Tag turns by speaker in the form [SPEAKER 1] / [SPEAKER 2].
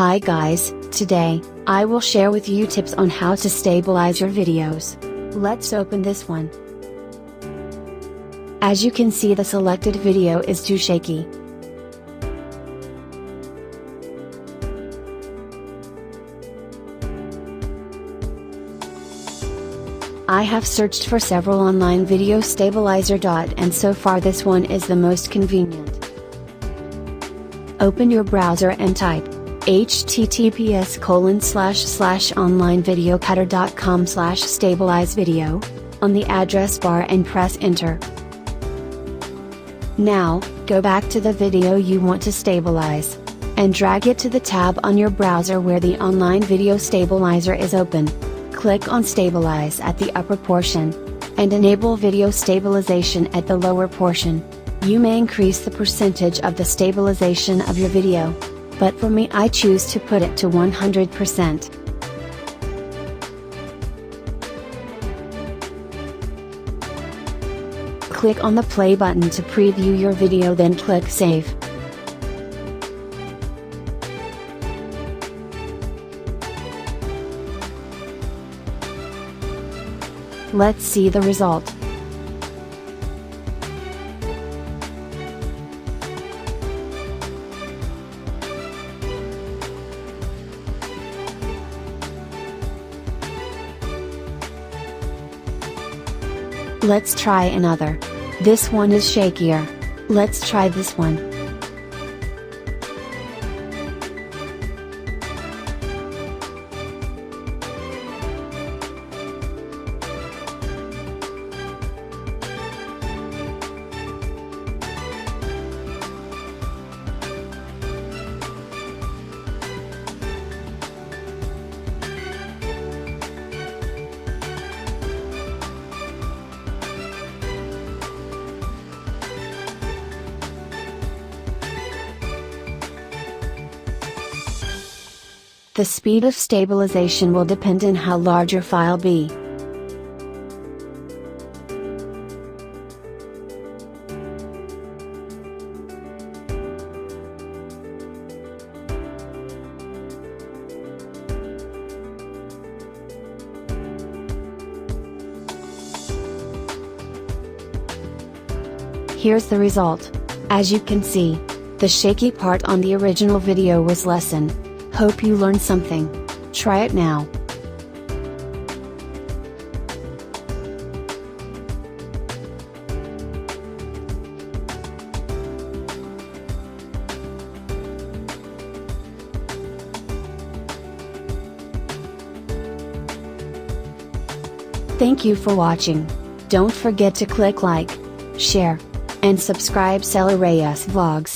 [SPEAKER 1] Hi guys, today, I will share with you tips on how to stabilize your videos. Let's open this one. As you can see, the selected video is too shaky. I have searched for several online video stabilizer. And so far this one is the most convenient. Open your browser and type https://onlinevideocutter.com/stabilize-video on the address bar and press enter. Now, go back to the video you want to stabilize and drag it to the tab on your browser where the online video stabilizer is open. Click on Stabilize at the upper portion and enable video stabilization at the lower portion. You may increase the percentage of the stabilization of your video, but for me I choose to put it to 100%. Click on the play button to preview your video, then click Save. Let's see the result. Let's try another. This one is shakier. Let's try this one. The speed of stabilization will depend on how large your file be. Here's the result. As you can see, the shaky part on the original video was lessened. Hope you learned something. Try it now. Thank you for watching. Don't forget to click like, share, and subscribe Celereus Vlogs.